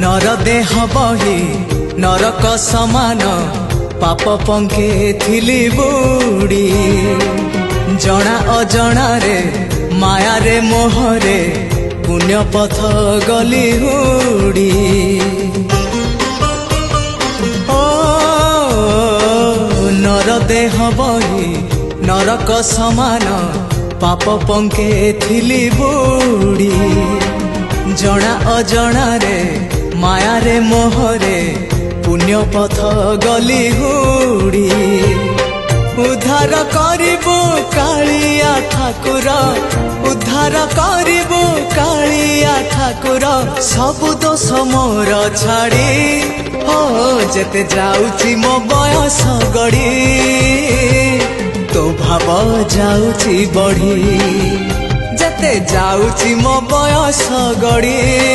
नर देह बही नरक समान पाप पंखे थिली बुड़ी जना अजना रे माया रे मोहरे पुण्य पथ गली हुड़ी ओ नर देह बही नरक समान पाप पंखे थिली बुड़ी जना अजना रे माया रे मोहरे पुण्य पथ गली हुड़ी उद्धार करिबो कालिया ठाकुर उद्धार करिबो कालिया ठाकुर सबु दोष मोर छाड़ी हो जेते जाउची मो बयस गड़ी तो भाव जाउची बढ़ी जेते जाउची मो बयस गड़ी।